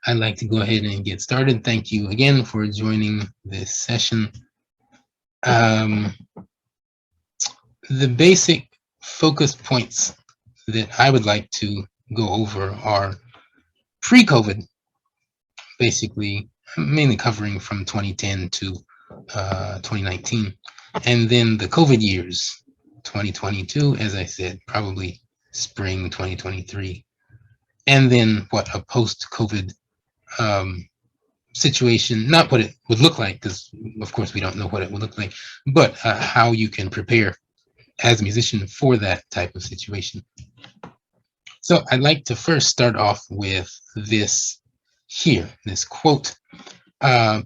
I'd like to go ahead and get started. Thank you again for joining this session. Um, the basic focus points that I would like to go over are pre-COVID, basically, mainly covering from 2010 to 2019, and then the COVID years, 2022, as I said, probably spring 2023, and then what a post-COVID situation, not what it would look like, because of course we don't know what it would look like, but how you can prepare as a musician for that type of situation. So I'd like to first start off with this here, this quote.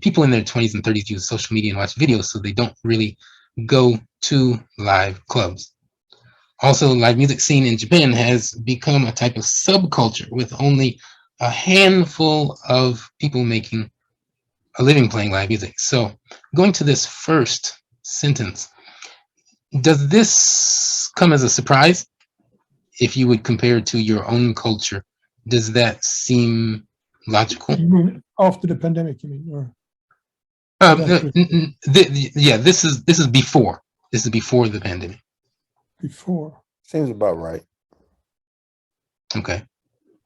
People in their 20s and 30s use social media and watch videos, so they don't really go to live clubs. Also, live music scene in Japan has become a type of subculture with only a handful of people making a living playing live music. So going to this first sentence, does this come as a surprise? If you would compare it to your own culture, does that seem logical? You mean after the pandemic, you mean? Or Yeah, this is before. This is before the pandemic. before? Seems about right. Okay.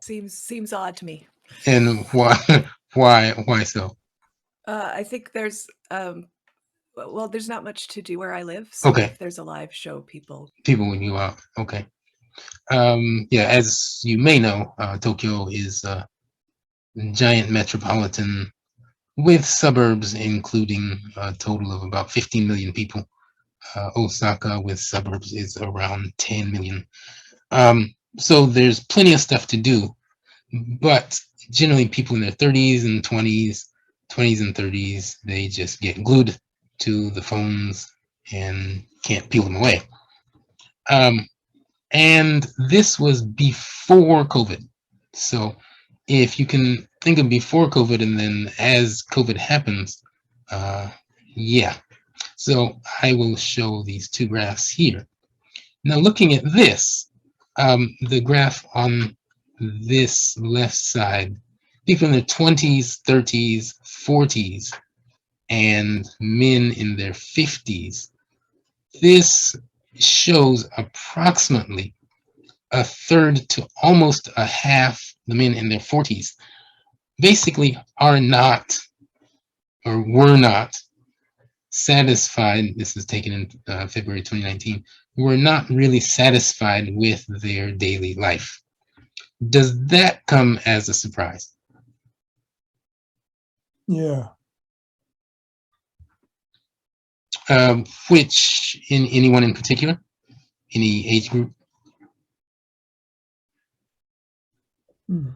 Seems odd to me. And why why so? I think there's well, there's not much to do where I live, so Okay. if there's a live show, people People when you out. Okay. Yeah, as you may know, Tokyo is a giant metropolitan with suburbs, including a total of about 15 million people. Osaka with suburbs is around 10 million. So there's plenty of stuff to do, but generally people in their 30s and 20s and 30s, they just get glued to the phones and can't peel them away. And this was before COVID. So if you can think of before COVID and then as COVID happens, yeah. So I will show these two graphs here. Now looking at this, the graph on this left side, people in their 20s, 30s, 40s, and men in their 50s, this shows approximately a third to almost a half the men in their 40s basically are not or were not satisfied. This is taken in February 2019. Were not really satisfied with their daily life. Does that come as a surprise? Yeah. Which in anyone in particular? Any age group? Hmm.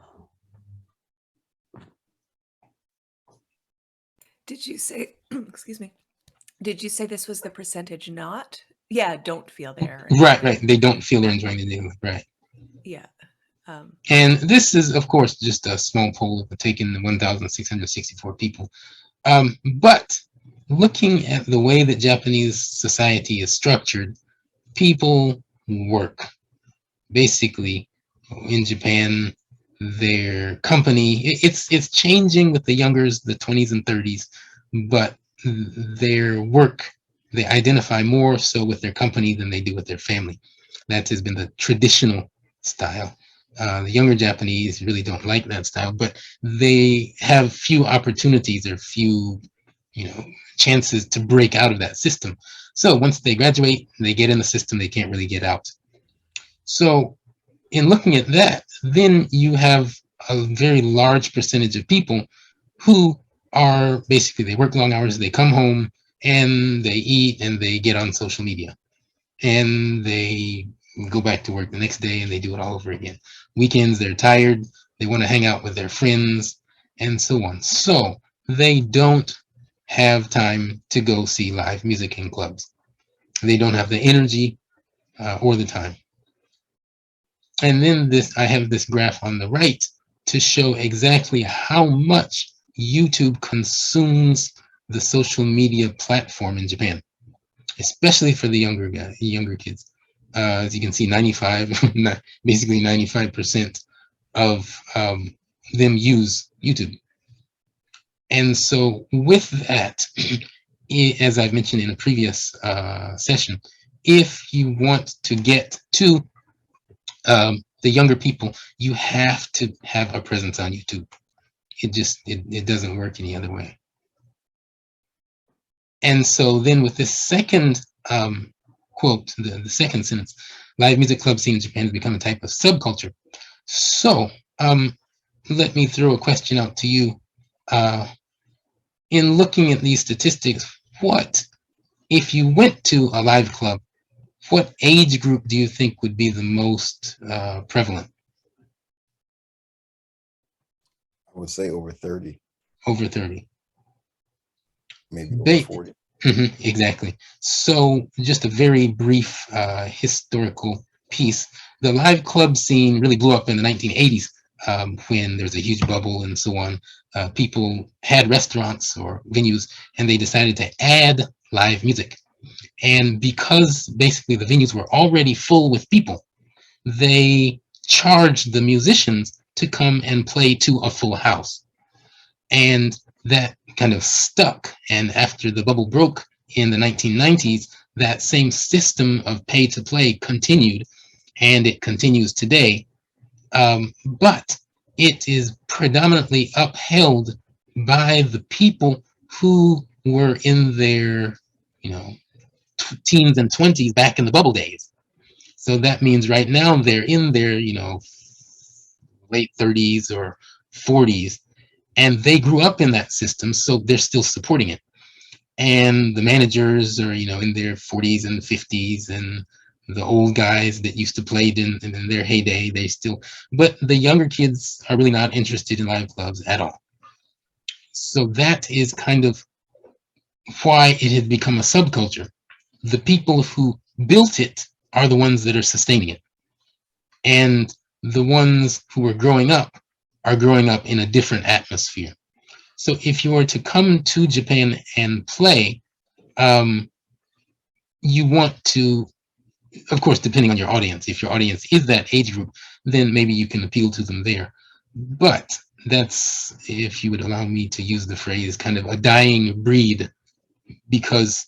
Did you say excuse me? Did you say this was the percentage not? Yeah, don't feel they're Right. They don't feel they're enjoying the daily life, right? Yeah. And this is, of course, just a small poll taken 1,664 people. But looking at the way that Japanese society is structured, people work. Basically, in Japan, their company, it's changing with the youngers, the 20s and 30s, but their work, they identify more so with their company than they do with their family. That has been the traditional style. The younger Japanese really don't like that style, but they have few opportunities or few, chances to break out of that system. So once they graduate, they get in the system, they can't really get out. So in looking at that, then you have a very large percentage of people who are basically, they work long hours, they come home and they eat and they get on social media and they go back to work the next day and they do it all over again. Weekends, they're tired, they want to hang out with their friends and so on. So they don't have time to go see live music in clubs. They don't have the energy or the time. And then I have this graph on the right to show exactly how much YouTube consumes the social media platform in Japan, especially for the younger kids. As you can see, basically 95% of them use YouTube. And so with that, as I've mentioned in a previous session, if you want to get to the younger people, you have to have a presence on YouTube. It doesn't work any other way. And so then with this second quote, the second sentence, live music club scene in Japan has become a type of subculture. So let me throw a question out to you. In looking at these statistics, what, if you went to a live club, what age group do you think would be the most prevalent? I would say over 30, Over 30. maybe over They, 40. exactly. So just a very brief historical piece. The live club scene really blew up in the 1980s when there was a huge bubble and so on. People had restaurants or venues and they decided to add live music. And because basically the venues were already full with people, they charged the musicians to come and play to a full house. And that kind of stuck. And after the bubble broke in the 1990s, that same system of pay to play continued, and it continues today. But it is predominantly upheld by the people who were in their, teens and 20s back in the bubble days. So that means right now they're in their, late 30s or 40s, and they grew up in that system, so they're still supporting it. And the managers are, in their 40s and 50s, and the old guys that used to play in their heyday, they still, but the younger kids are really not interested in live clubs at all. So that is kind of why it had become a subculture. The people who built it are the ones that are sustaining it. And the ones who are growing up in a different atmosphere. So if you were to come to Japan and play, you want to, of course, depending on your audience, if your audience is that age group, then maybe you can appeal to them there. But that's, if you would allow me to use the phrase, kind of a dying breed, because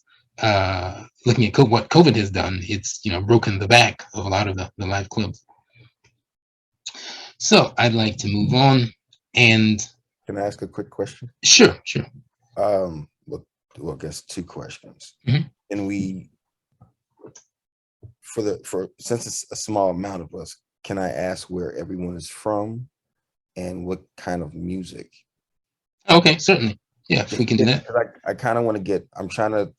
looking at what COVID has done, it's broken the back of a lot of the live clubs. So I'd like to move on, and Can I ask a quick question? sure. Well, I guess two questions. Mhm. Can we, for since it's a small amount of us, can I ask where everyone is from and what kind of music? Okay, certainly. Yeah, if we can do that. I kind of want to get. I'm trying to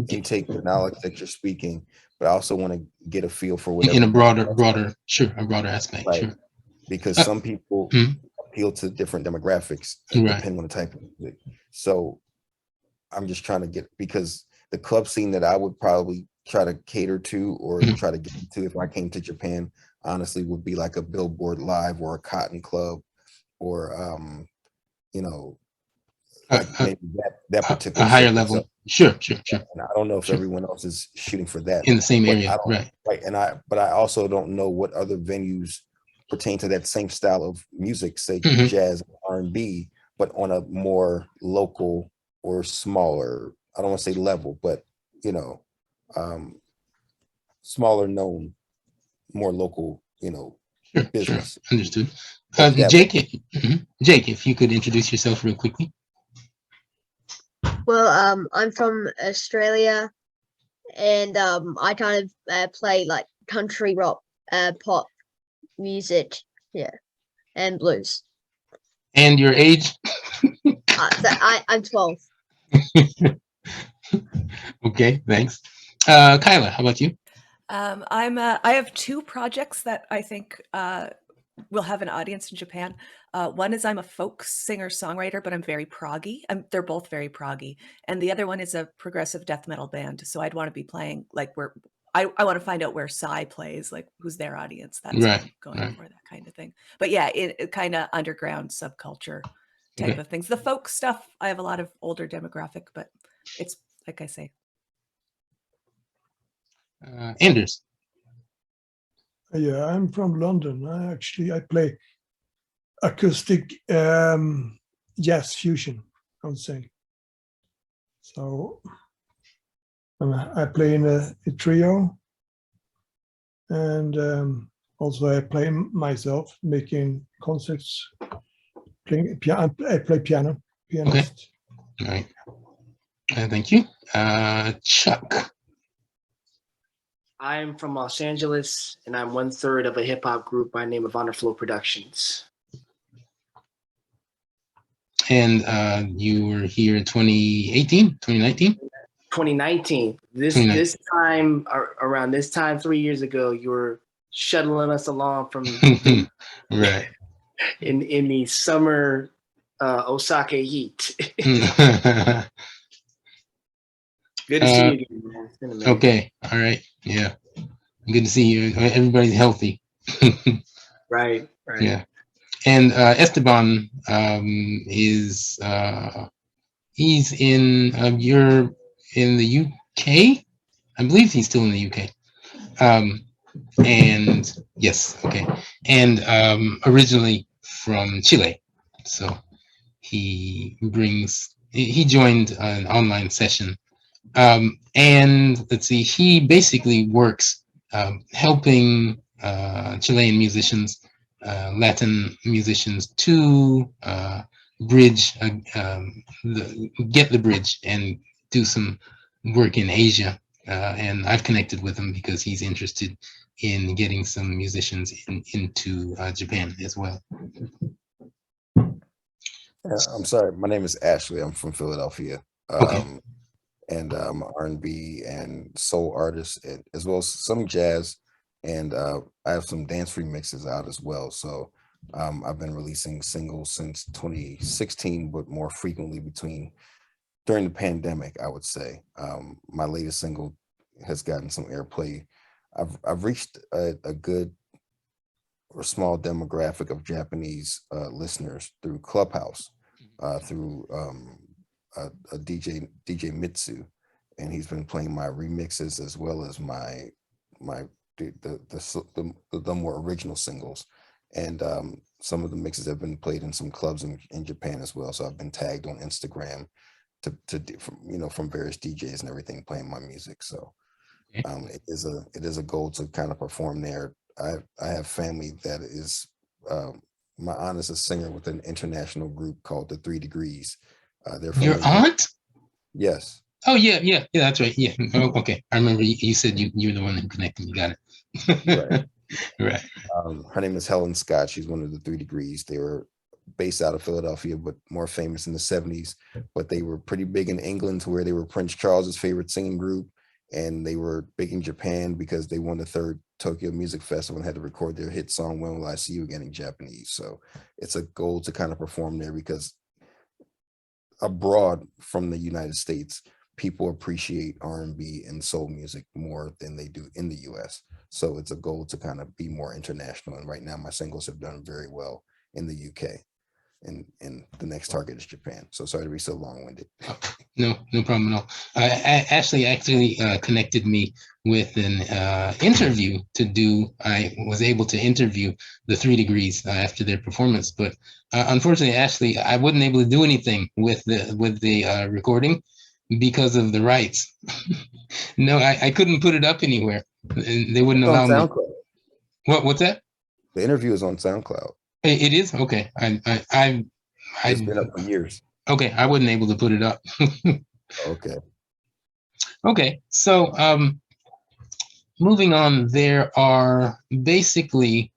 intake the knowledge that you're speaking, but I also want to get a feel for whatever In a broader, sure, a broader aspect, right. sure. Because some people Mhm. appeal to different demographics Right. depending on the type of music. So I'm just trying to get, because the club scene that I would probably try to cater to or Mhm. try to get into if I came to Japan, honestly, would be like a Billboard Live or a Cotton Club or like maybe that A particular higher circuit. level. So, Sure. and I don't know if everyone else is shooting for that In the same but area, right. right. But I also don't know what other venues pertain to that same style of music, say Mhm. jazz, R&B, but on a more local or smaller, I don't want to say level, but um, smaller known, more local, Sure, business. understood. If that Jake, Jake, if you could introduce yourself real quickly. Well, I'm from Australia, and I kind of play like country rock, pop music, yeah, and blues. And your age? I'm 12. Okay, thanks. Kyla, how about you? I have two projects that I think will have an audience in Japan. One is I'm a folk singer-songwriter, but I'm very proggy. They're both very proggy. And the other one is a progressive death metal band. So I'd want to be playing like where I want to find out where Psy plays, like who's their audience. That's what I'm going for, that kind of thing. But yeah, it kind of underground subculture type of things. The folk stuff, I have a lot of older demographic, but it's like I say. Anders. Yeah, I'm from London. I play acoustic jazz fusion, I would say. So I play in a trio, and also I play myself, making concerts. Playing piano, I play piano, pianist. All right. Thank you. Chuck. I'm from Los Angeles, and I'm 1/3 of a hip hop group by the name of Underflow Productions. And you were here in 2018, 2019? 2019. This 2019. this time around this time 3 years ago, you were shuttling us along from Right. in the summer Osaka heat. Good to see you again, man. It's been a minute. Okay. All right. Yeah. Good to see you. Everybody's healthy. Right. Yeah. And Esteban is he's in you're in the UK. I believe he's still in the UK. And yes, okay. And originally from Chile. So he joined an online session. And let's see, he basically works helping Chilean musicians, Latin musicians to bridge, get the bridge and do some work in Asia. And I've connected with him because he's interested in getting some musicians into Japan as well. I'm sorry, my name is Ashley. I'm from Philadelphia. Okay. And I'm an R&B and soul artist, as well as some jazz, and I have some dance remixes out as well. So I've been releasing singles since 2016, but more frequently during the pandemic, I would say. My latest single has gotten some airplay. I've reached a good or small demographic of Japanese listeners through Clubhouse, through a DJ Mitsu, and he's been playing my remixes as well as the more original singles, and some of the mixes have been played in some clubs in Japan as well. So I've been tagged on Instagram from various DJs and everything playing my music. So it is a goal to kind of perform there. I have family that is my aunt is a singer with an international group called the 3 Degrees. They're from Your New York. aunt? Yes. Oh yeah, that's right. Yeah. Oh, okay. I remember you said you're the one who connected. You got it. Right. Right. Her name is Helen Scott. She's one of the 3 Degrees. They were based out of Philadelphia, but more famous in the 70s. But they were pretty big in England, to where they were Prince Charles's favorite singing group. And they were big in Japan because they won the 3rd Tokyo Music Festival and had to record their hit song "When Will I See You Again" in Japanese. So it's a goal to kind of perform there, because abroad from the United States, people appreciate R&B and soul music more than they do in the US. So it's a goal to kind of be more international. And right now my singles have done very well in the UK. And the next target is Japan. So sorry to be so long-winded. No problem at all. Ashley actually connected me with an interview to do. I was able to interview the 3 Degrees after their performance, but unfortunately, Ashley, I wasn't able to do anything with the recording because of the rights. No, I couldn't put it up anywhere. They wouldn't allow me. What's that? The interview is on SoundCloud. It is? Okay. It's been up for years. Okay, I wasn't able to put it up. Okay. Okay, so moving on, there are basically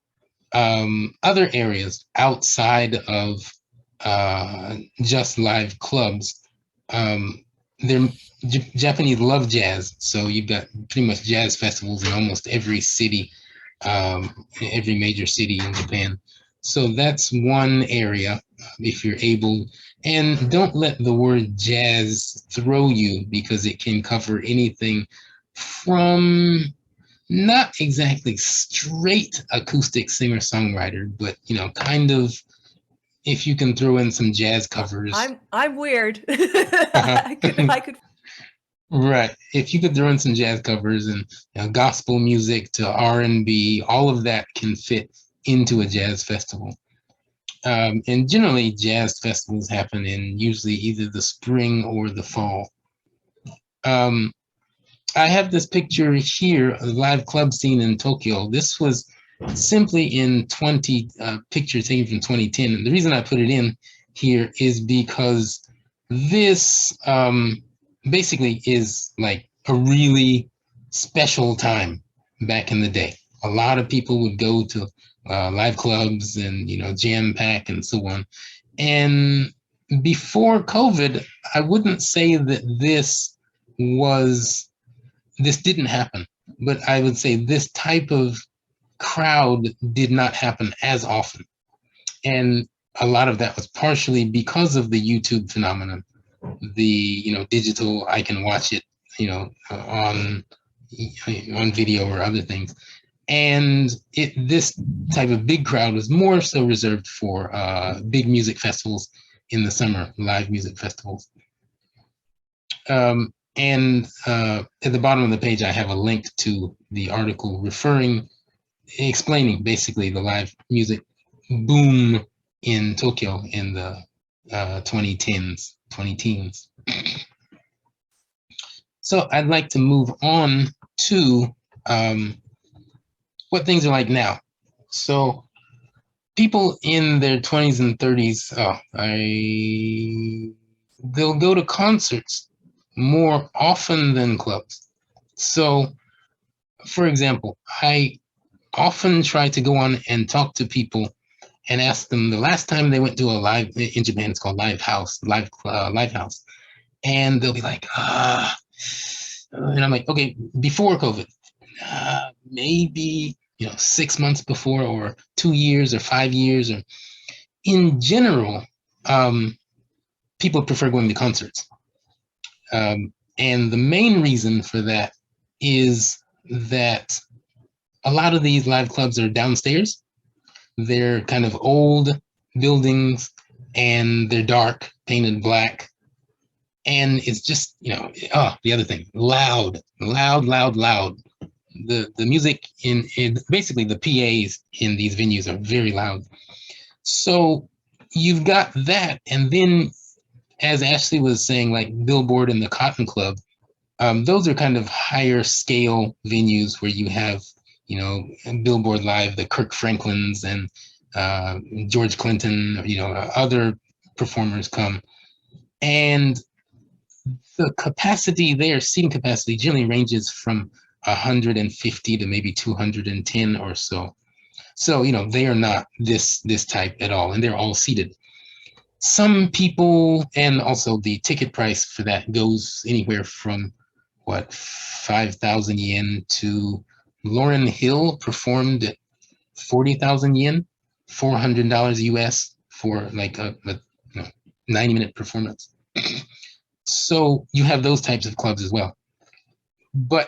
other areas outside of just live clubs. Japanese love jazz, so you've got pretty much jazz festivals in almost every city, every major city in Japan. So that's one area, if you're able. And don't let the word jazz throw you, because it can cover anything from not exactly straight acoustic singer-songwriter, but kind of, if you can throw in some jazz covers. I'm weird. I could. Right. If you could throw in some jazz covers and gospel music to R&B, all of that can fit into a jazz festival. And generally, jazz festivals happen in usually either the spring or the fall. I have this picture here, a live club scene in Tokyo. This was simply in 20 picture taken from 2010. And the reason I put it in here is because this basically is like a really special time back in the day. A lot of people would go to live clubs and, you know, jam pack and so on. And before COVID, I wouldn't say that this didn't happen, but I would say this type of crowd did not happen as often. And a lot of that was partially because of the YouTube phenomenon, the, you know, digital, I can watch it, you know, on video or other things. And this type of big crowd was more so reserved for big music festivals in the summer, live music festivals. And at the bottom of the page, I have a link to the article explaining basically the live music boom in Tokyo in the 2010s, 20 teens. So I'd like to move on to what things are like now. So people in their 20s and 30s, they'll go to concerts more often than clubs. So, for example, I often try to go on and talk to people and ask them the last time they went to a live, in Japan it's called live house, live house, and they'll be like, and I'm like, okay, before COVID, maybe, you know, 6 months before, or 2 years or 5 years, or in general, people prefer going to concerts. And the main reason for that is that a lot of these live clubs are downstairs. They're kind of old buildings and they're dark, painted black. And it's just, you know, the other thing, loud. The music in basically the PAs in these venues are very loud. So you've got that. And then, as Ashley was saying, like Billboard and the Cotton Club, those are kind of higher scale venues where you have, you know, Billboard Live, the Kirk Franklins and George Clinton, you know, other performers come. And the capacity there, seating capacity, generally ranges from 150 to maybe 210 or so. So, you know, they are not this type at all, and they're all seated. Some people, and also the ticket price for that goes anywhere from, what, 5,000 yen to Lauryn Hill performed at 40,000 yen, $400 US for like a 90-minute performance. So you have those types of clubs as well. But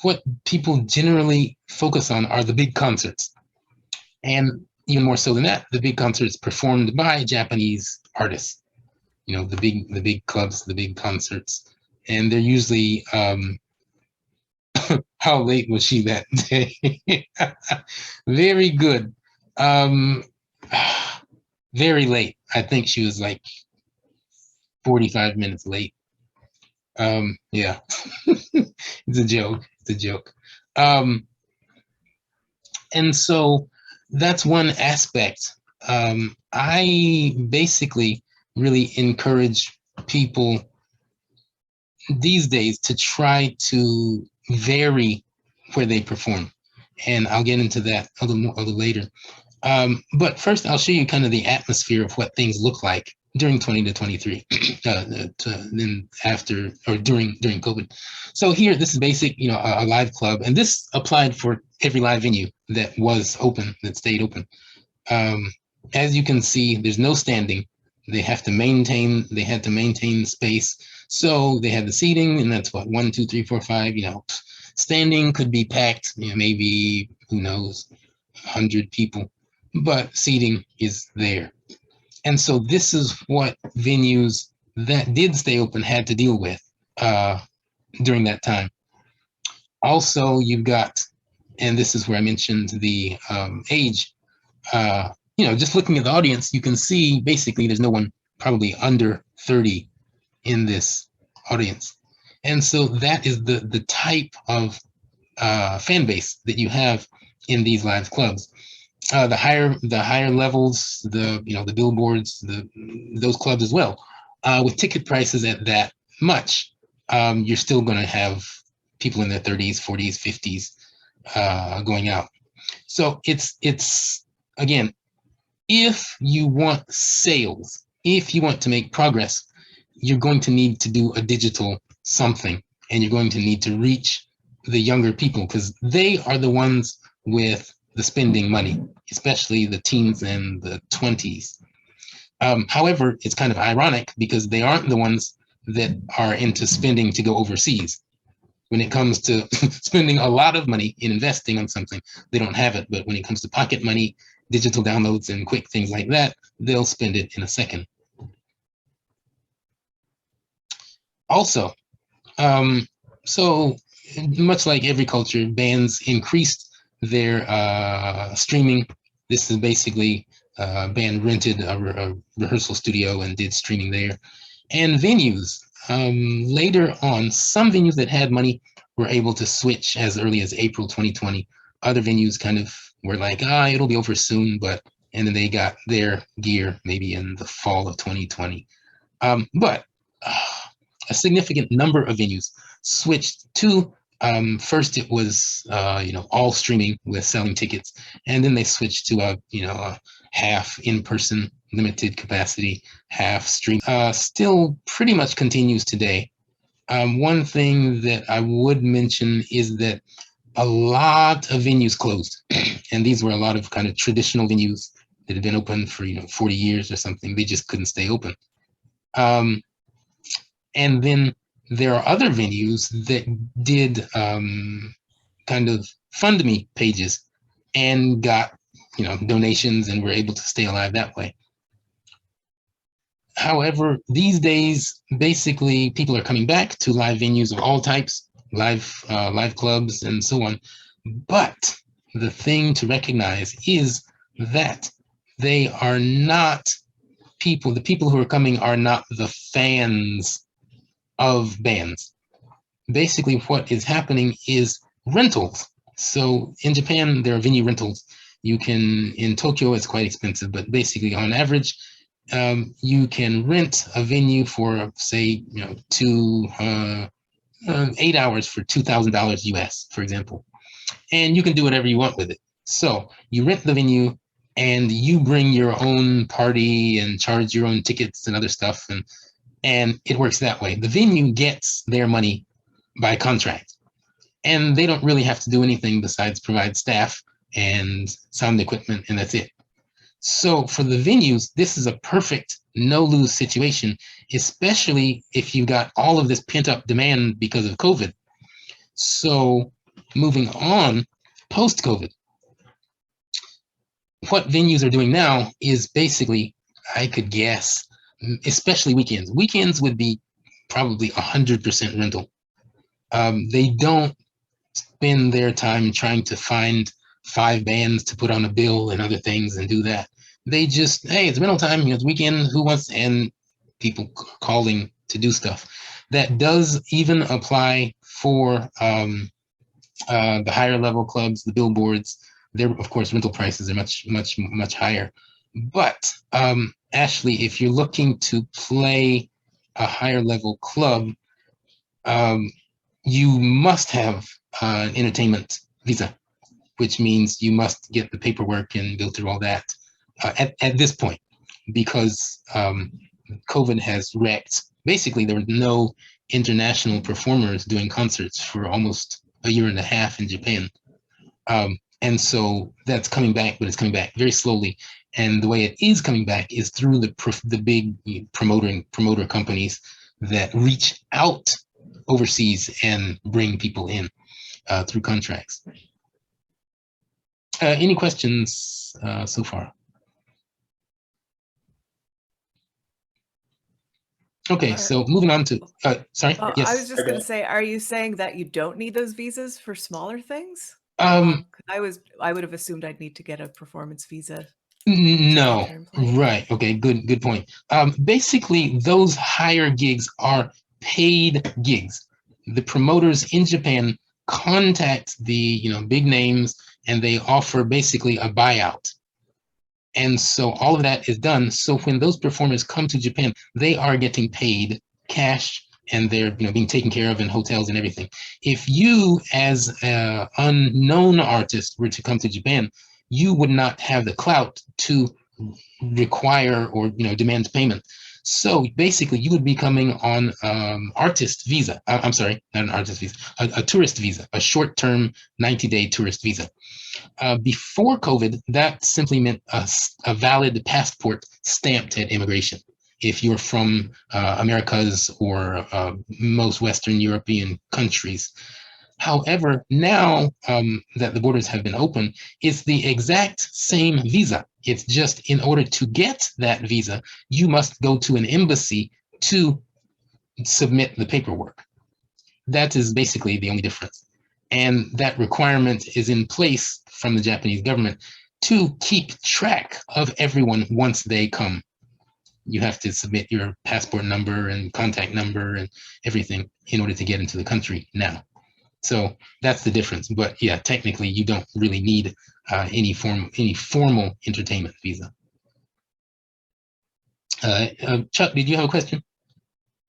what people generally focus on are the big concerts. And even more so than that, the big concerts performed by Japanese artists. You know, the big clubs, the big concerts. And they're usually, how late was she that day? Very good. Very late. I think she was like 45 minutes late. Yeah, it's a joke. It's a joke. And so that's one aspect. I basically really encourage people these days to try to vary where they perform. And I'll get into that a little later. But first, I'll show you kind of the atmosphere of what things look like during 20 to 23, then after or during COVID. So here, this is basic, you know, a live club, and this applied for every live venue that was open, that stayed open. As you can see, there's no standing. They had to maintain space. So they had the seating, and that's what, 1, 2, 3, 4, 5. You know, standing could be packed. You know, maybe, who knows, 100 people, but seating is there. And so this is what venues that did stay open had to deal with during that time. Also, you've got, and this is where I mentioned the age. just looking at the audience, you can see basically there's no one probably under 30 in this audience. And so that is the type of fan base that you have in these live clubs. The higher levels, the billboards, those clubs as well, with ticket prices at that much, you're still going to have people in their 30s, 40s, 50s going out. So it's again, if you want sales, if you want to make progress, you're going to need to do a digital something, and you're going to need to reach the younger people because they are the ones with the spending money, especially the teens and the 20s. However, it's kind of ironic because they aren't the ones that are into spending to go overseas. When it comes to spending a lot of money in investing on something, they don't have it. But when it comes to pocket money, digital downloads, and quick things like that, they'll spend it in a second. Also, so much like every culture, bands increased their streaming. This is basically a band rented a rehearsal studio and did streaming there. And venues, later on, some venues that had money were able to switch as early as April 2020. Other venues kind of were like, it'll be over soon, and then they got their gear maybe in the fall of 2020. But a significant number of venues switched to, first it was all streaming with selling tickets, and then they switched to a half in-person limited capacity, half stream. Still pretty much continues today. One thing that I would mention is that a lot of venues closed, and these were a lot of kind of traditional venues that had been open for 40 years or something. They just couldn't stay open. And then there are other venues that did kind of fund me pages and got donations and were able to stay alive that way. However, these days, basically, people are coming back to live venues of all types, live clubs, and so on. But the thing to recognize is that they are not people. The people who are coming are not the fans of bands. Basically, what is happening is rentals. So in Japan, there are venue rentals. You can, in Tokyo, it's quite expensive, but basically on average, you can rent a venue for, say, 8 hours for $2,000 US, for example. And you can do whatever you want with it. So you rent the venue and you bring your own party and charge your own tickets and other stuff. And it works that way. The venue gets their money by contract, and they don't really have to do anything besides provide staff and sound equipment, and that's it. So for the venues, this is a perfect no-lose situation, especially if you've got all of this pent-up demand because of COVID. So moving on, post-COVID, what venues are doing now is basically, I could guess, especially weekends. Weekends would be probably 100% rental. They don't spend their time trying to find 5 bands to put on a bill and other things and do that. They just, hey, it's rental time, it's weekend, who wants, and people calling to do stuff. That does even apply for the higher level clubs, the billboards. Their, of course, rental prices are much higher. But Ashley, if you're looking to play a higher level club, you must have an entertainment visa, which means you must get the paperwork and go through all that at this point, because COVID has wrecked. Basically, there were no international performers doing concerts for almost a year and a half in Japan. And so that's coming back, but it's coming back very slowly. And the way it is coming back is through the big promoter companies that reach out overseas and bring people in through contracts. Any questions so far? Okay, so moving on to, sorry, yes. I was just going to say, are you saying that you don't need those visas for smaller things? I would have assumed I'd need to get a performance visa No, Short-term play. right. Okay, good point. Basically, those higher gigs are paid gigs. The promoters in Japan contact the big names, and they offer basically a buyout. And so all of that is done. So when those performers come to Japan, they are getting paid cash, and they're being taken care of in hotels and everything. If you, as an unknown artist, were to come to Japan, you would not have the clout to require or demand payment. So basically, you would be coming on artist visa. I'm sorry, not an artist visa, a tourist visa, a short-term 90-day tourist visa. Before COVID, that simply meant a valid passport stamped at immigration. If you're from Americas or most Western European countries. However, now that the borders have been open, it's the exact same visa. It's just in order to get that visa, you must go to an embassy to submit the paperwork. That is basically the only difference. And that requirement is in place from the Japanese government to keep track of everyone once they come. You have to submit your passport number and contact number and everything in order to get into the country now. So that's the difference. But yeah, technically, you don't really need any formal entertainment visa. Chuck, did you have a question?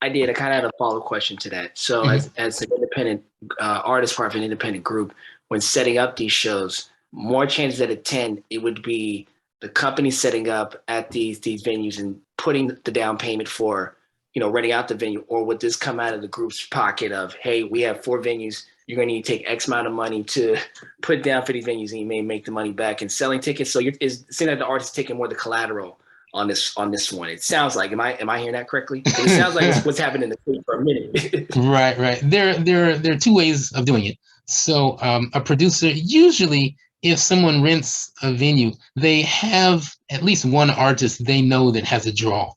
I did. I kind of had a follow-up question to that. So as an independent artist, part of an independent group, when setting up these shows, more chances at a 10, it would be the company setting up at these venues and putting the down payment for, renting out the venue, or would this come out of the group's pocket of, hey, we have 4 venues, you're going to need to take X amount of money to put down for these venues, and you may make the money back in selling tickets. So it seems like the artist is taking more of the collateral on this one. It sounds like, am I hearing that correctly? It sounds like what's happened in the state for a minute. Right. There are 2 ways of doing it. So a producer, usually if someone rents a venue, they have at least one artist they know that has a draw.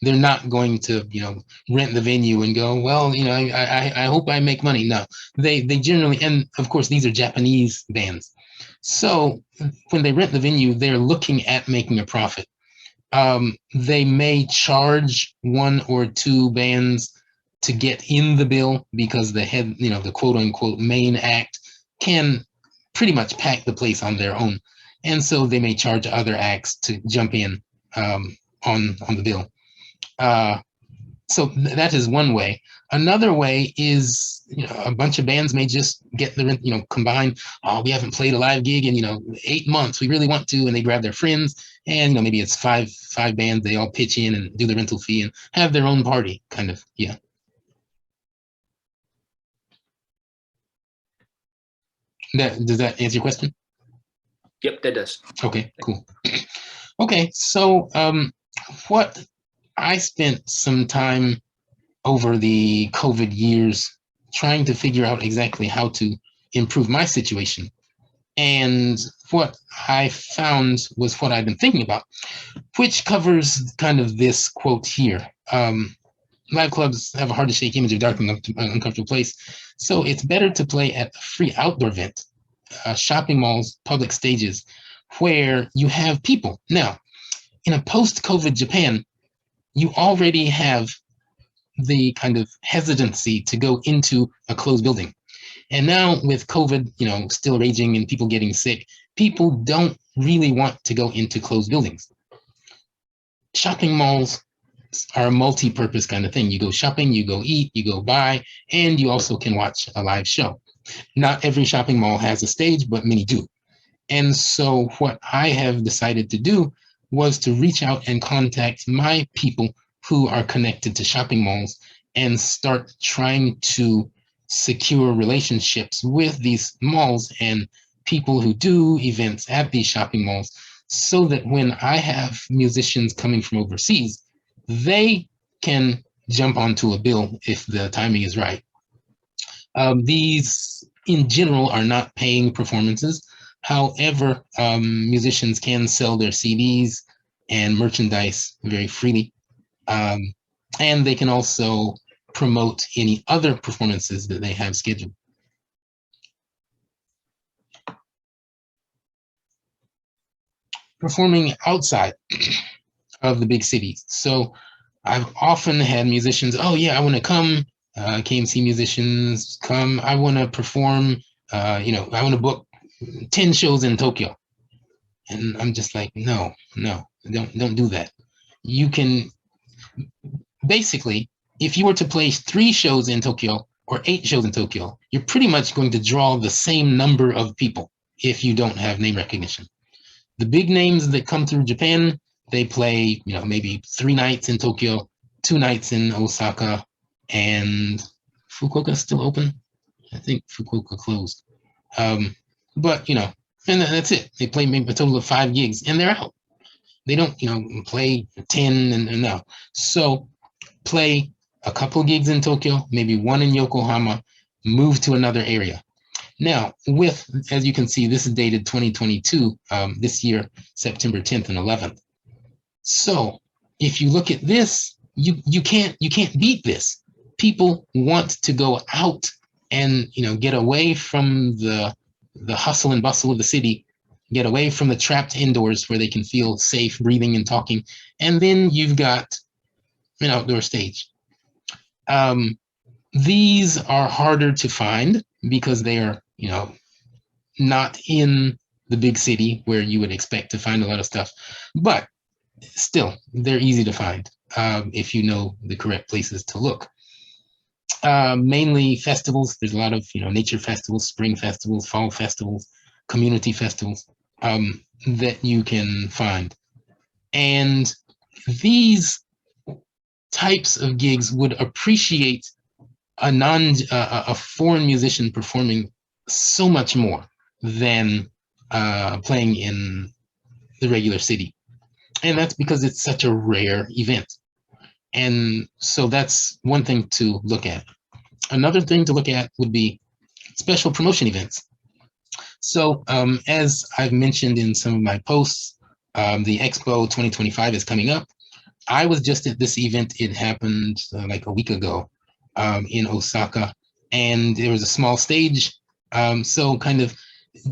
They're not going to rent the venue and go, well, I hope I make money. No, they generally, and of course these are Japanese bands, so when they rent the venue, they're looking at making a profit. They may charge 1 or 2 bands to get in the bill because the head, the quote unquote main act can pretty much pack the place on their own. And so they may charge other acts to jump in on the bill. So that is one way. Another way is, a bunch of bands may just get the, combine. Oh, we haven't played a live gig in, 8 months. We really want to, and they grab their friends, and maybe it's five bands. They all pitch in and do the rental fee and have their own party, kind of. Yeah. Does that answer your question? Yep, that does. Okay, cool. Okay, so what I spent some time over the COVID years trying to figure out exactly how to improve my situation. And what I found was what I've been thinking about, which covers kind of this quote here. Live clubs have a hard to shake image of dark and uncomfortable place. So it's better to play at a free outdoor event, shopping malls, public stages, where you have people. Now, in a post-COVID Japan, you already have the kind of hesitancy to go into a closed building. And now with COVID, still raging and people getting sick, people don't really want to go into closed buildings. Shopping malls are a multi-purpose kind of thing. You go shopping, you go eat, you go buy, and you also can watch a live show. Not every shopping mall has a stage, but many do. And so what I have decided to do was to reach out and contact my people who are connected to shopping malls and start trying to secure relationships with these malls and people who do events at these shopping malls, so that when I have musicians coming from overseas, they can jump onto a bill if the timing is right. These in general are not paying performances. However, musicians can sell their CDs and merchandise very freely. And they can also promote any other performances that they have scheduled. performing outside of the big cities. So I've often had musicians, oh yeah, I want to come, KMC musicians come, I want to perform, I want to book 10 shows in Tokyo. And I'm just like, no, don't do that. You can basically, if you were to play 3 shows in Tokyo or 8 shows in Tokyo, you're pretty much going to draw the same number of people if you don't have name recognition. The big names that come through Japan, they play, maybe 3 nights in Tokyo, 2 nights in Osaka, and Fukuoka still open. I think Fukuoka closed. But and that's it. They play maybe a total of 5 gigs, and they're out. They don't, play 10 and no. So play a couple gigs in Tokyo, maybe 1 in Yokohama, move to another area. Now, as you can see, this is dated 2022, this year, September 10th and 11th. So if you look at this, you can't beat this. People want to go out and get away from the hustle and bustle of the city, get away from the trapped indoors where they can feel safe breathing and talking. And then you've got an outdoor stage. These are harder to find because they are, not in the big city where you would expect to find a lot of stuff, but still, they're easy to find if you know the correct places to look. Mainly festivals. There's a lot of nature festivals, spring festivals, fall festivals, community festivals that you can find, and these types of gigs would appreciate a foreign musician performing so much more than playing in the regular city. And that's because it's such a rare event. And so that's one thing to look at. Another thing to look at would be special promotion events. So as I've mentioned in some of my posts, the Expo 2025 is coming up. I was just at this event. It happened like a week ago in Osaka, and there was a small stage. So kind of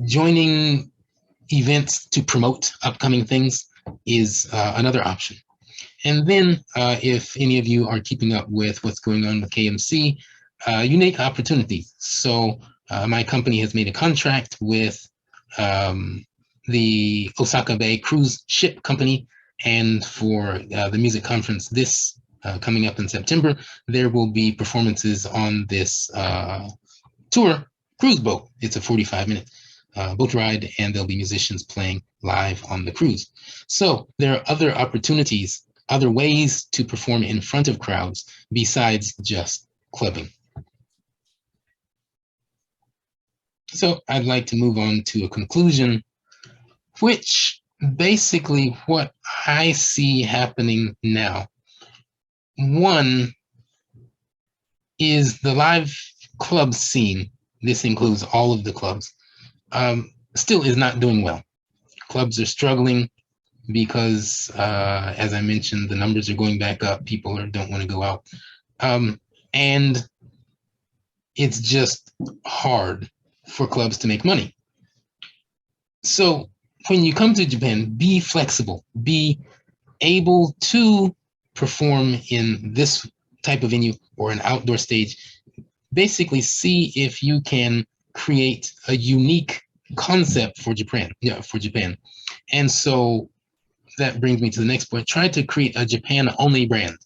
joining events to promote upcoming things is another option. And then if any of you are keeping up with what's going on with KMC, unique opportunities. So my company has made a contract with the Osaka Bay Cruise Ship Company, and for the music conference this coming up in September, there will be performances on this tour cruise boat. It's a 45-minute boat ride, and there'll be musicians playing live on the cruise. So there are other opportunities, other ways to perform in front of crowds besides just clubbing. So I'd like to move on to a conclusion, which basically what I see happening now. One is the live club scene. This includes all of the clubs. Still is not doing well. Clubs are struggling because, as I mentioned, the numbers are going back up. People don't want to go out. And it's just hard for clubs to make money. So when you come to Japan, be flexible, be able to perform in this type of venue or an outdoor stage. Basically see if you can create a unique concept for Japan. And so that brings me to the next point. Try to create a Japan only brand.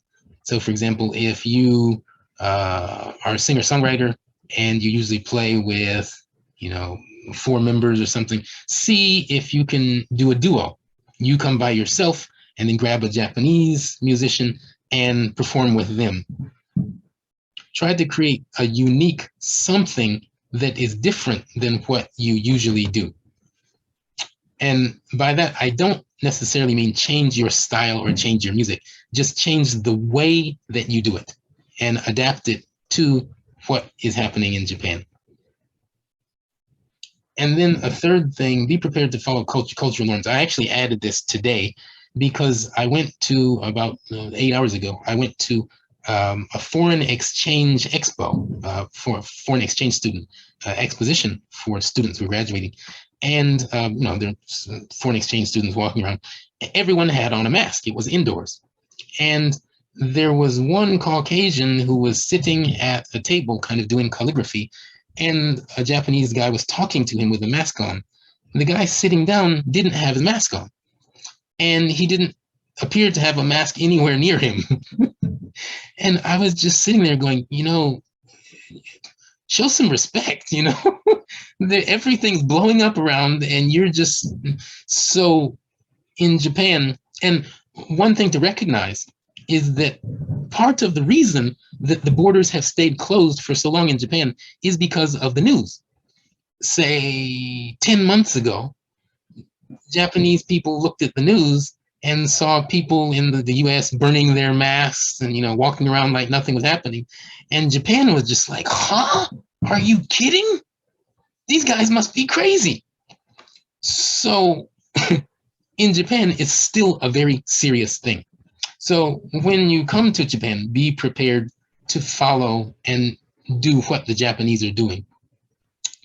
So for example, if you are a singer-songwriter and you usually play with 4 members or something, see if you can do a duo. You come by yourself and then grab a Japanese musician and perform with them. Try to create a unique something that is different than what you usually do. And by that, I don't necessarily mean change your style or change your music. Just change the way that you do it and adapt it to what is happening in Japan. And then a third thing, be prepared to follow cultural norms. I actually added this today because I went to, about 8 hours ago, I went to a foreign exchange expo for foreign exchange student exposition for students who are graduating. And there's foreign exchange students walking around. Everyone had on a mask. It was indoors. And there was one Caucasian who was sitting at a table kind of doing calligraphy, and a Japanese guy was talking to him with a mask on. The guy sitting down didn't have his mask on, and he didn't appear to have a mask anywhere near him. And I was just sitting there going, show some respect, everything's blowing up around, and you're just so in Japan. And one thing to recognize is that part of the reason that the borders have stayed closed for so long in Japan is because of the news. Say 10 months ago, Japanese people looked at the news and saw people in the US burning their masks and, walking around like nothing was happening. And Japan was just like, huh? Are you kidding? These guys must be crazy. So in Japan, it's still a very serious thing. So when you come to Japan, be prepared to follow and do what the Japanese are doing.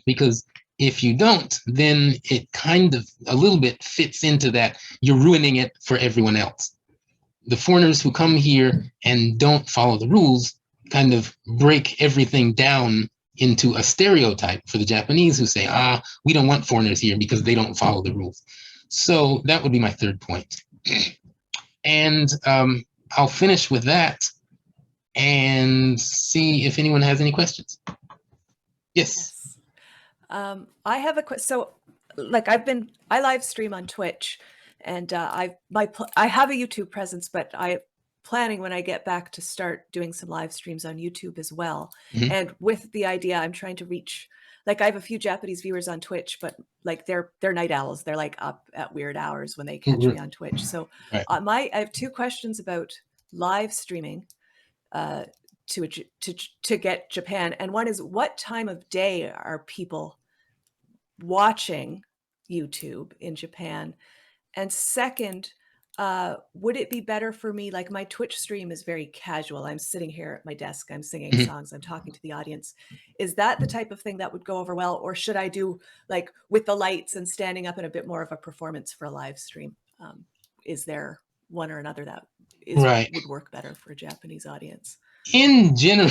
Because if you don't, then it kind of a little bit fits into that you're ruining it for everyone else. The foreigners who come here and don't follow the rules kind of break everything down into a stereotype for the Japanese who say, we don't want foreigners here because they don't follow the rules. So that would be my third point. And I'll finish with that and see if anyone has any questions. Yes. I have a question. So, like, I live stream on Twitch, and I have a YouTube presence, but I'm planning when I get back to start doing some live streams on YouTube as well. Mhm. And with the idea, I'm trying to reach. Like, I have a few Japanese viewers on Twitch, but like they're night owls. They're like up at weird hours when they catch me on Twitch. So, Right. I have two questions about live streaming. To get Japan, and one is, what time of day are people watching YouTube in Japan? And second, would it be better for me, like my Twitch stream is very casual. I'm sitting here at my desk, I'm singing songs, I'm talking to the audience. Is that the type of thing that would go over well? Or should I do like with the lights and standing up in a bit more of a performance for a live stream? Is there one or another that would work better for a Japanese audience? In general,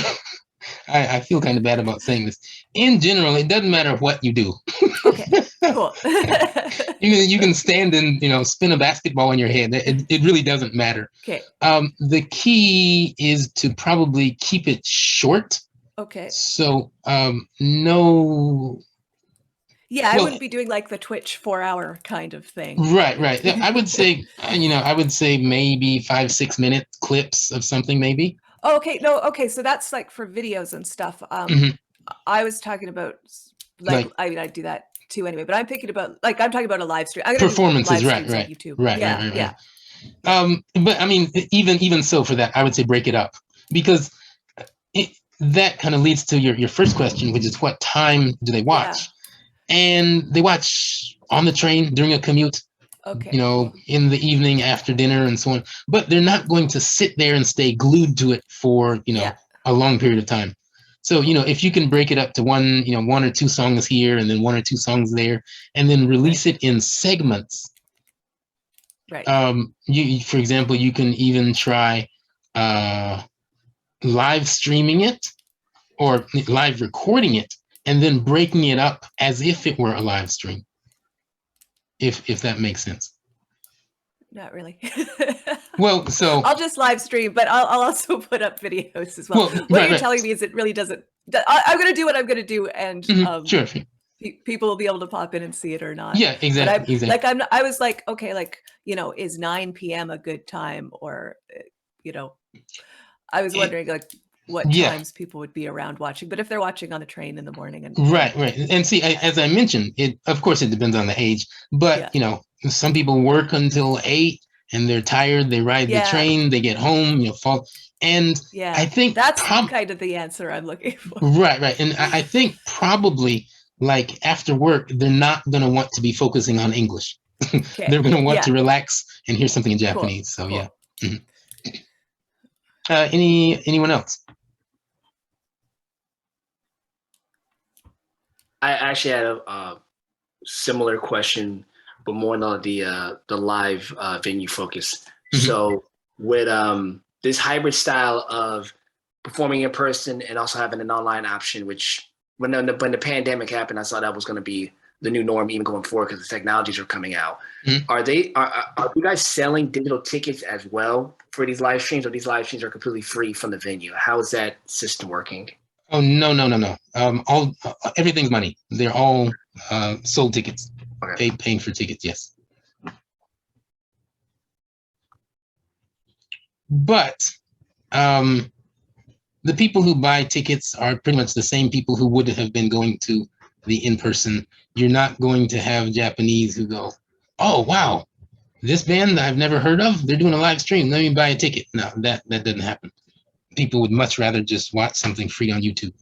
I feel kind of bad about saying this. In general, it doesn't matter what you do. Okay, cool. You can stand and spin a basketball in your head. It really doesn't matter. Okay. The key is to probably keep it short. Okay. So no. Yeah, I wouldn't be doing like the Twitch 4-hour kind of thing. Right. I would say maybe 5-6 minute clips of something, maybe. Oh, okay. No, okay. So that's like for videos and stuff. I was talking about I do that too anyway, but I'm thinking about I'm talking about a live stream. I'm gonna performances, do live streams on YouTube. Right. But I mean, even so, for that, I would say break it up, because that kind of leads to your first question, which is what time do they watch? Yeah. And they watch on the train during a commute. Okay. In the evening after dinner and so on. But they're not going to sit there and stay glued to it for a long period of time. So if you can break it up to one or two songs here and then one or two songs there, and then release it in segments. Right. For example, you can even try live streaming it or live recording it and then breaking it up as if it were a live stream. If that makes sense. Not really. Well, so I'll just live stream, but I'll also put up videos as well. What you're telling me is it really doesn't. I'm going to do what I'm going to do, and sure. People will be able to pop in and see it or not. Yeah, exactly. I was like, okay, is 9 p.m. a good time, or I was wondering what times people would be around watching, but if they're watching on the train in the morning and right. And see, as I mentioned, of course it depends on the age, but some people work until 8 and they're tired, they ride the train, they get home, fall. And I think that's kind of the answer I'm looking for. Right. And I think probably after work, they're not going to want to be focusing on English. Okay. They're going to want to relax and hear something in Japanese. Cool. So yeah. Mm-hmm. Anyone else? I actually had similar question, but more on the live venue focus. Mhm. So with this hybrid style of performing in person and also having an online option, which when the pandemic happened, I saw that was going to be the new norm even going forward because the technologies are coming out. Mhm. Are you guys selling digital tickets as well for these live streams, or these live streams are completely free from the venue? How is that system working? Oh, no, no, no, no. All everything's money. They're all sold tickets. Okay. Paying for tickets, yes. But the people who buy tickets are pretty much the same people who would have been going to the in-person. You're not going to have Japanese who go, oh, wow, this band I've never heard of, they're doing a live stream. Let me buy a ticket. No, that doesn't happen. People would much rather just watch something free on YouTube.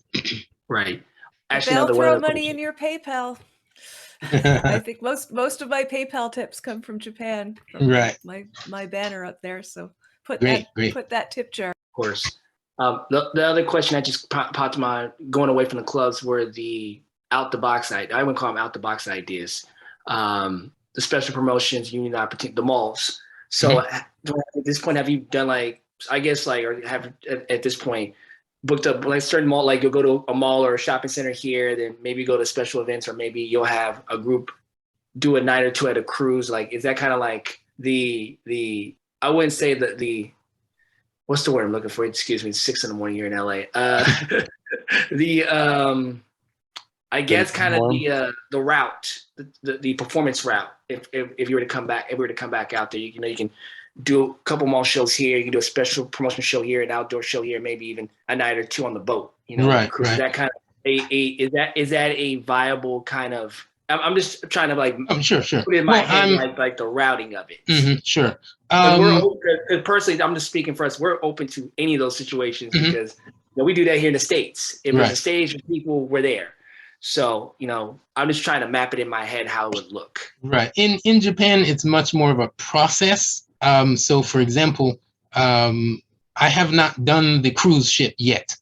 Right. But Actually, they'll another throw one. money in your PayPal. I think most of my PayPal tips come from Japan. From Right. My banner up there. So put Great, great. that tip jar. Of course. The other question that just popped to mind, going away from the clubs, were the out the box. I would call them out the box ideas. The special promotions, union opportunity, the malls. So at this point, have you done like, I guess like, or have at this point booked up like certain mall, like you'll go to a mall or a shopping center here, then maybe go to special events, or maybe you'll have a group do a night or two at a cruise. Like, is that kind of like the I wouldn't say that the what's the word I'm looking for? Excuse me, it's 6 a.m. here in LA. I guess kind of the route, the performance route. If you were to come back, if we were to come back out there, you can do a couple mall shows here. You can do a special promotion show here, an outdoor show here, maybe even a night or two on the boat. Right, cruise. right. Is that kind of is that a viable kind of? I'm just trying to like Sure. put in my head like the routing of it. Sure. We're open, personally, I'm just speaking for us. We're open to any of those situations because we do that here in the States. If there's a stage with people, we're there. So, I'm just trying to map it in my head how it would look. Right. In Japan, it's much more of a process. So, for example, I have not done the cruise ship yet.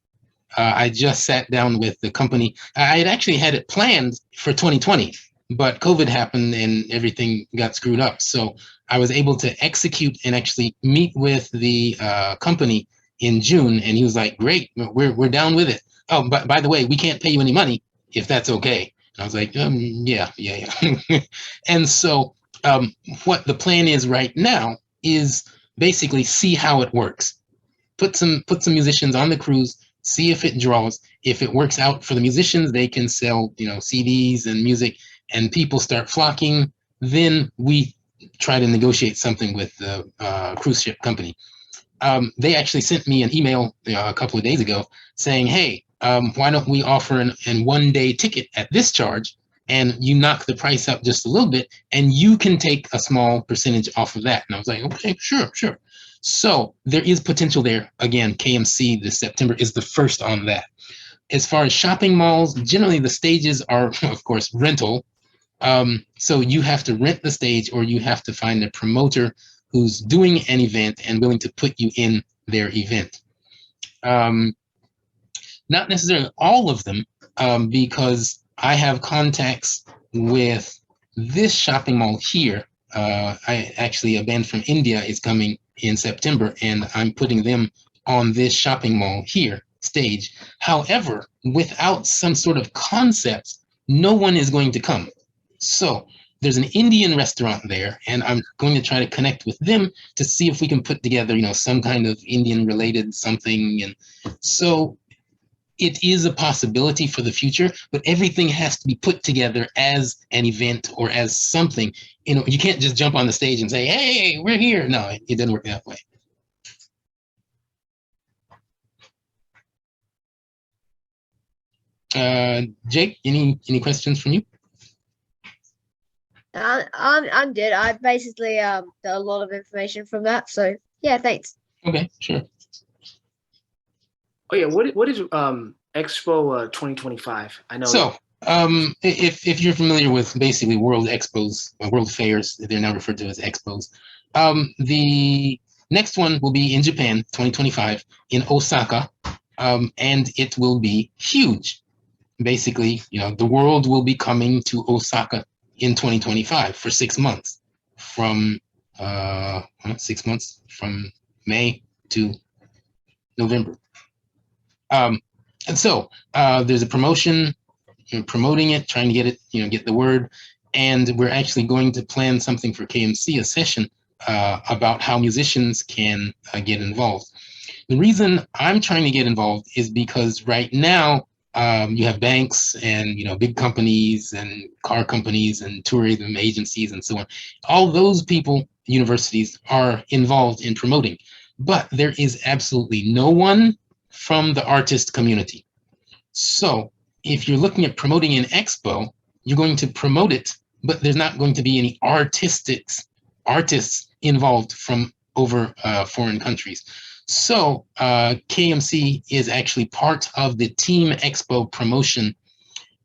I just sat down with the company. I had actually had it planned for 2020, but COVID happened and everything got screwed up. So I was able to execute and actually meet with the company in June, and he was like, "Great, we're down with it. Oh, but by the way, we can't pay you any money if that's okay." And I was like, yeah. And so what the plan is right now is basically see how it works. Put some musicians on the cruise, see if it draws. If it works out for the musicians, they can sell CDs and music, and people start flocking. Then we try to negotiate something with the cruise ship company. They actually sent me an email a couple of days ago saying, hey, why don't we offer an 1-day ticket at this charge, and you knock the price up just a little bit, and you can take a small percentage off of that. And I was like, okay, sure. So there is potential there. Again, KMC this September is the first on that. As far as shopping malls, generally the stages are, of course, rental. So you have to rent the stage, or you have to find a promoter who's doing an event and willing to put you in their event. Not necessarily all of them, because I have contacts with this shopping mall here. A band from India is coming in September, and I'm putting them on this shopping mall here stage. However, without some sort of concept, no one is going to come. So there's an Indian restaurant there, and I'm going to try to connect with them to see if we can put together, some kind of Indian related something. And so it is a possibility for the future, but everything has to be put together as an event or as something. You can't just jump on the stage and say, hey, we're here. No, it doesn't work that way. Jake, any questions from you? I'm good. I basically got a lot of information from that. So yeah, thanks. Okay, sure. Oh yeah, what is Expo 2025? I know. So if you're familiar with basically world expos, world fairs, they're now referred to as expos. The next one will be in Japan, 2025, in Osaka, and it will be huge. Basically, the world will be coming to Osaka in 2025 for 6 months, from 6 months from May to November. And so there's a promotion, promoting it, trying to get it, get the word. And we're actually going to plan something for KMC, a session about how musicians can get involved. The reason I'm trying to get involved is because right now you have banks and big companies and car companies and tourism agencies and so on. All those people, universities, are involved in promoting, but there is absolutely no one from the artist community. So if you're looking at promoting an expo, you're going to promote it, but there's not going to be any artists involved from over foreign countries. So KMC is actually part of the Team Expo promotion,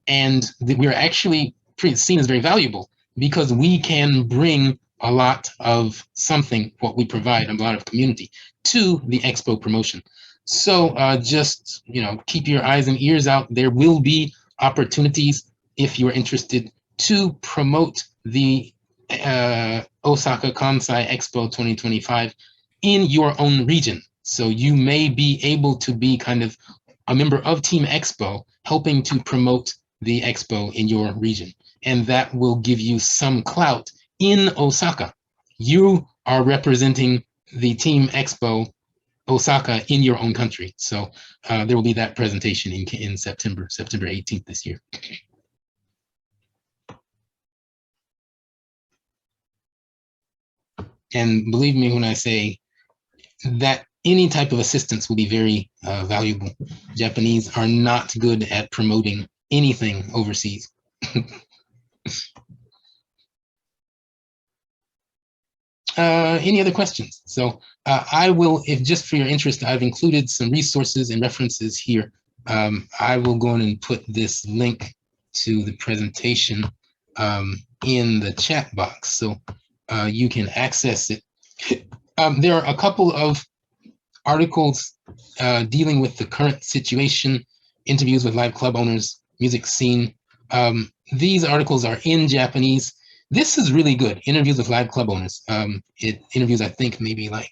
and we're actually seen as very valuable because we can bring a lot of something, what we provide, a lot of community to the expo promotion. So just keep your eyes and ears out. There will be opportunities if you're interested to promote the Osaka Kansai Expo 2025 in your own region. So you may be able to be kind of a member of Team Expo, helping to promote the expo in your region. And that will give you some clout in Osaka. You are representing the Team Expo Osaka in your own country. So there will be that presentation in September 18th this year. And believe me when I say that any type of assistance will be very valuable. Japanese are not good at promoting anything overseas. Any other questions? So I will, if just for your interest, I've included some resources and references here. I will go on and put this link to the presentation in the chat box, so you can access it. There are a couple of articles dealing with the current situation, interviews with live club owners, music scene. These articles are in Japanese. This is really good, interviews with live club owners. It interviews, I think, maybe like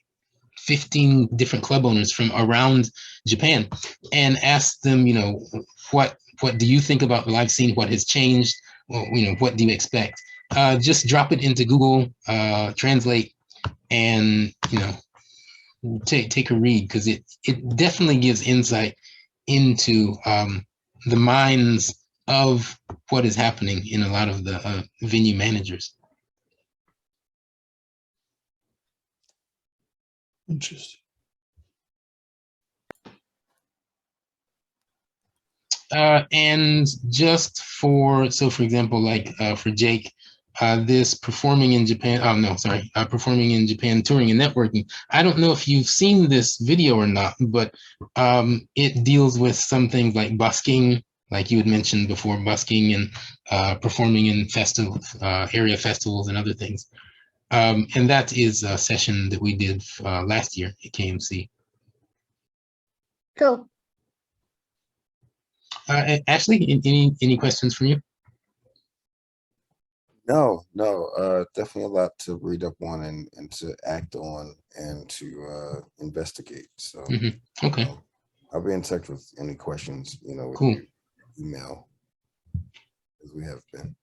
15 different club owners from around Japan and asks them, what do you think about the live scene? What has changed? Well, what do you expect? Just drop it into Google Translate and, take a read, because it definitely gives insight into the minds of what is happening in a lot of the venue managers. Interesting. And just for example, like for Jake, this performing in Japan, performing in Japan, touring and networking. I don't know if you've seen this video or not, but it deals with some things like busking, like you had mentioned before, busking and performing in area festivals and other things. And that is a session that we did last year at KMC. Cool. Ashley, any questions from you? No, definitely a lot to read up on and to act on and to investigate. So Okay, I'll be in touch with any questions, with cool. your email, as we have been.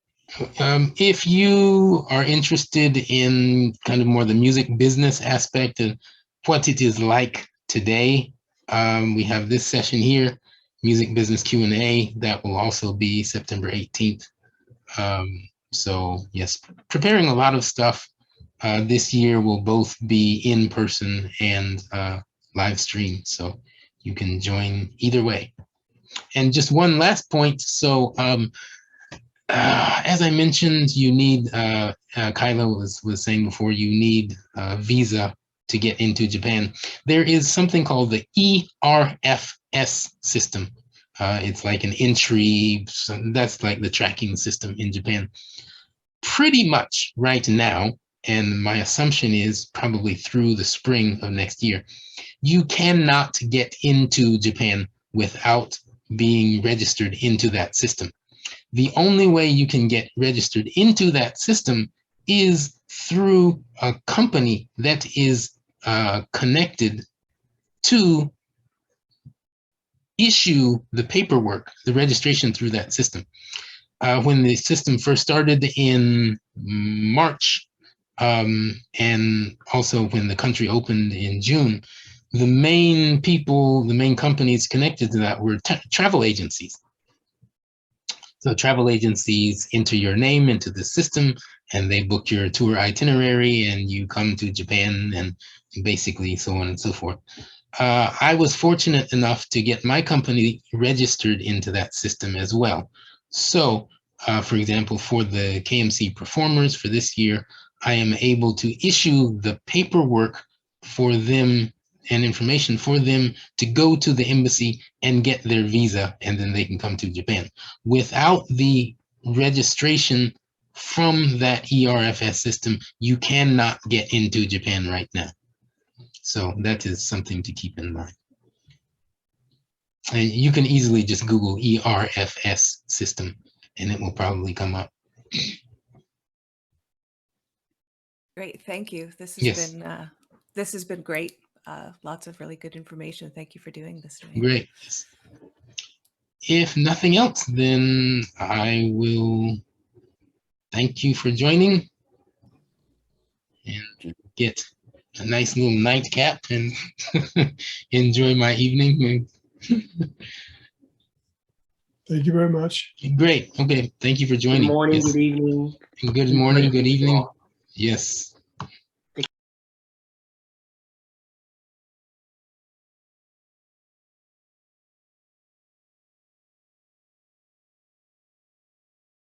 If you are interested in kind of more the music business aspect of what it is like today, we have this session here, Music Business Q&A, that will also be September 18th. So yes, preparing a lot of stuff. This year will both be in person and live stream, so you can join either way. And just one last point. So as I mentioned, you need, Kyla was saying before, you need a visa to get into Japan. There is something called the ERFS system. It's like an entry, so that's like the tracking system in Japan. Pretty much right now, and my assumption is probably through the spring of next year, you cannot get into Japan without being registered into that system. The only way you can get registered into that system is through a company that is connected to issue the paperwork, the registration through that system. When the system first started in March, and also when the country opened in June, the main people, the main companies connected to that were travel agencies. So travel agencies enter your name into the system and they book your tour itinerary and you come to Japan and basically so on and so forth. I was fortunate enough to get my company registered into that system as well. So, for example, for the KMC performers for this year, I am able to issue the paperwork for them and information for them to go to the embassy and get their visa, and then they can come to Japan. Without the registration from that ERFS system, you cannot get into Japan right now. So that is something to keep in mind. And you can easily just Google ERFS system and it will probably come up. Great, thank you. This has been great. Lots of really good information. Thank you for doing this today. Great. If nothing else, then I will thank you for joining and get a nice little nightcap and enjoy my evening. Thank you very much. Great. Okay. Thank you for Good joining. morning, Yes. good evening. Good morning, good Thank you evening. all. Yes.